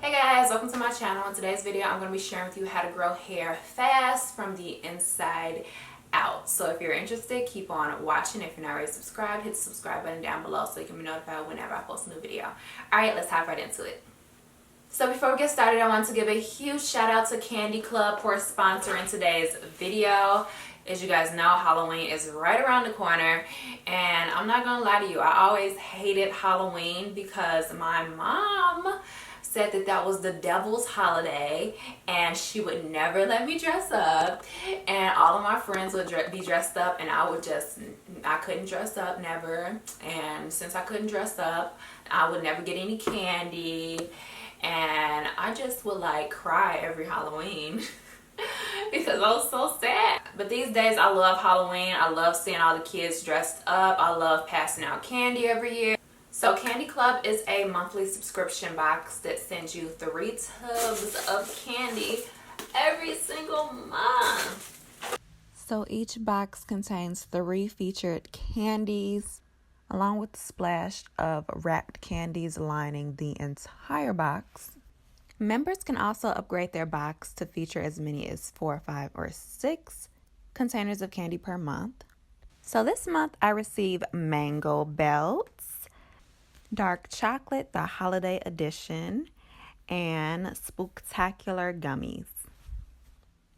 Hey guys, welcome to my channel. In today's video, I'm going to be sharing with you how to grow hair fast from the inside out. So if you're interested, keep on watching. If you're not already subscribed, hit the subscribe button down below so you can be notified whenever I post a new video. Alright, let's hop right into it. So before we get started, I want to give a huge shout out to Candy Club for sponsoring today's video. As you guys know, Halloween is right around the corner, and I'm not gonna lie to you, I always hated Halloween because my mom said that that was the devil's holiday and she would never let me dress up, and all of my friends would be dressed up and I couldn't dress up, never. And since I couldn't dress up, I would never get any candy, and I just would like cry every Halloween because I was so sad. But these days I love Halloween. I love seeing all the kids dressed up. I love passing out candy every year. So Candy Club is a monthly subscription box that sends you 3 tubs of candy every single month. So each box contains 3 featured candies along with a splash of wrapped candies lining the entire box. Members can also upgrade their box to feature as many as 4, 5, or 6 containers of candy per month. So this month I received mango belts, dark chocolate, the holiday edition, and spooktacular gummies.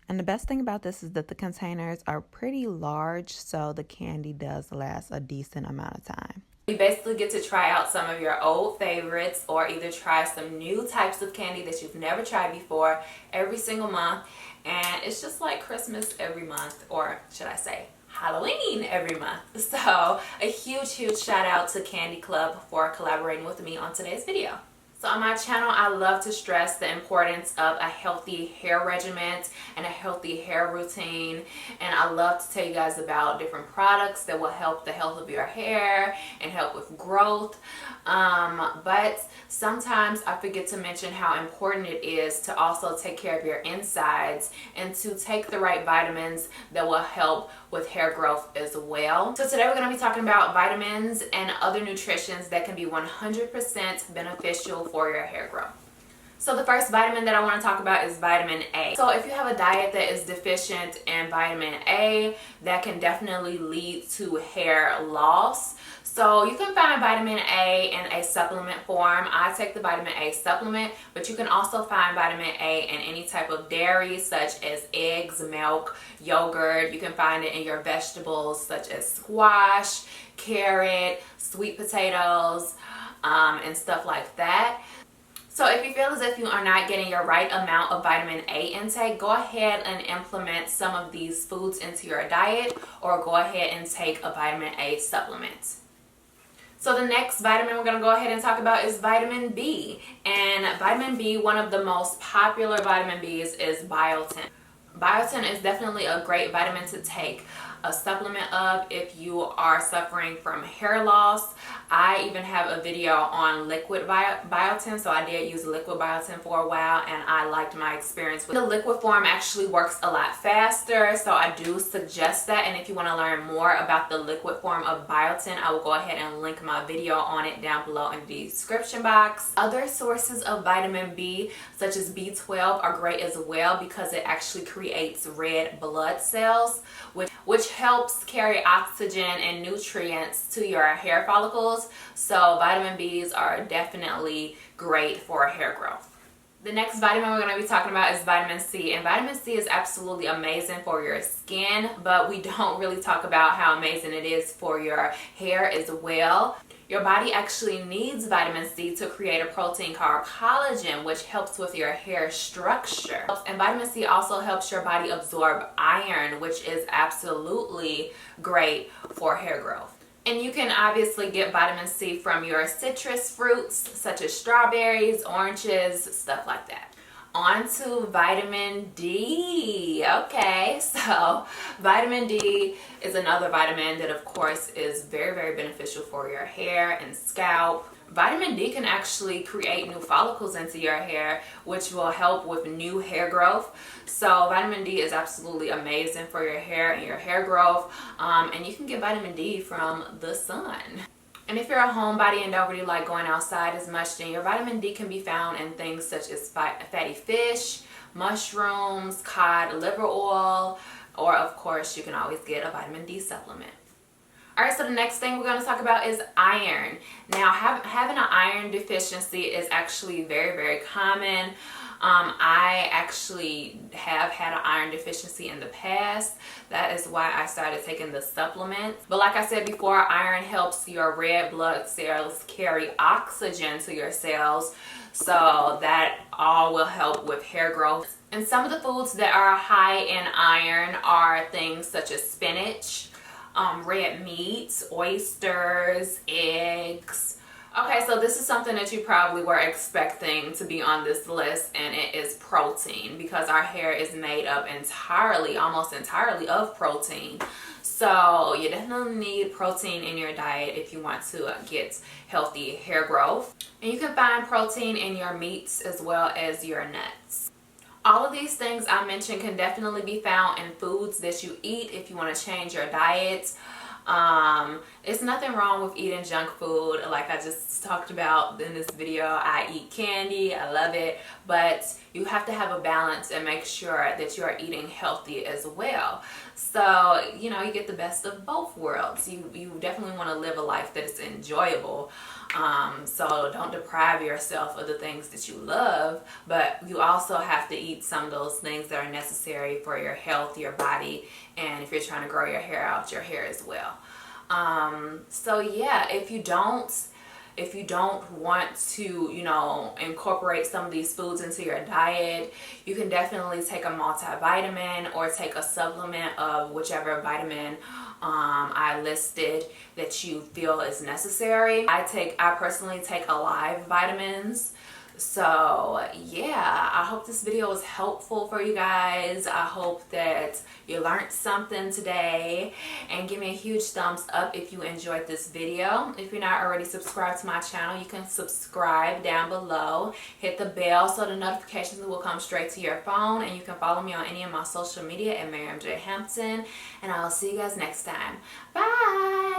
And the best thing about this is that the containers are pretty large, so the candy does last a decent amount of time. You basically get to try out some of your old favorites or either try some new types of candy that you've never tried before every single month. And it's just like Christmas every month, or should I say Halloween every month. So a huge shout out to Candy Club for collaborating with me on today's video. So on my channel, I love to stress the importance of a healthy hair regimen and a healthy hair routine. And I love to tell you guys about different products that will help the health of your hair and help with growth. But sometimes I forget to mention how important it is to also take care of your insides and to take the right vitamins that will help with hair growth as well. So today we're going to be talking about vitamins and other nutritions that can be 100% beneficial for your hair growth. So the first vitamin that I want to talk about is vitamin A. So if you have a diet that is deficient in vitamin A, that can definitely lead to hair loss. So you can find vitamin A in a supplement form. I take the vitamin A supplement, but you can also find vitamin A in any type of dairy such as eggs, milk, yogurt. You can find it in your vegetables such as squash, carrot, sweet potatoes, and stuff like that. So if you feel as if you are not getting your right amount of vitamin A intake, go ahead and implement some of these foods into your diet, or go ahead and take a vitamin A supplement. So the next vitamin we're going to go ahead and talk about is vitamin B. And vitamin B, one of the most popular vitamin Bs is biotin. Biotin is definitely a great vitamin to take a supplement of if you are suffering from hair loss. I even have a video on liquid biotin, so I did use liquid biotin for a while and I liked my experience with the liquid form. Actually works a lot faster, so I do suggest that. And if you want to learn more about the liquid form of biotin, I will go ahead and link my video on it down below in the description box. Other sources of vitamin B such as B12 are great as well because it actually creates red blood cells, which helps carry oxygen and nutrients to your hair follicles. So vitamin Bs are definitely great for hair growth. The next vitamin we're going to be talking about is vitamin C. And vitamin C is absolutely amazing for your skin, but we don't really talk about how amazing it is for your hair as well. Your body actually needs vitamin C to create a protein called collagen, which helps with your hair structure. And vitamin C also helps your body absorb iron, which is absolutely great for hair growth. And you can obviously get vitamin C from your citrus fruits, such as strawberries, oranges, stuff like that. On to vitamin D. Okay, so vitamin D is another vitamin that of course is very beneficial for your hair and scalp. Vitamin D can actually create new follicles into your hair, which will help with new hair growth. So vitamin D is absolutely amazing for your hair and your hair growth. And you can get vitamin D from the sun. And if you're a homebody and don't really like going outside as much, then your vitamin D can be found in things such as fatty fish, mushrooms, cod liver oil, or of course you can always get a vitamin D supplement. Alright, so the next thing we're going to talk about is iron. Now, having an iron deficiency is actually very, very common. I actually have had an iron deficiency in the past. That is why I started taking the supplement. But like I said before, iron helps your red blood cells carry oxygen to your cells. So that all will help with hair growth. And some of the foods that are high in iron are things such as spinach, red meats, oysters, eggs. Okay, so this is something that you probably were expecting to be on this list, and it is protein, because our hair is made up entirely, almost entirely of protein. So you definitely need protein in your diet if you want to get healthy hair growth. And you can find protein in your meats as well as your nuts. All of these things I mentioned can definitely be found in foods that you eat if you want to change your diet. It's nothing wrong with eating junk food. Like I just talked about in this video, I eat candy, I love it, but you have to have a balance and make sure that you are eating healthy as well. So, you know, you get the best of both worlds. You definitely want to live a life that is enjoyable. So don't deprive yourself of the things that you love, but you also have to eat some of those things that are necessary for your health, your body, and if you're trying to grow your hair out, your hair as well. So yeah, if you don't want to, you know, incorporate some of these foods into your diet, you can definitely take a multivitamin or take a supplement of whichever vitamin I listed that you feel is necessary. I personally take Alive vitamins. So yeah, I hope this video was helpful for you guys. I hope that you learned something today, and give me a huge thumbs up if you enjoyed this video. If you're not already subscribed to my channel, you can subscribe down below. Hit the bell so the notifications will come straight to your phone, and you can follow me on any of my social media at Miriam J. Hampton, and I'll see you guys next time. Bye!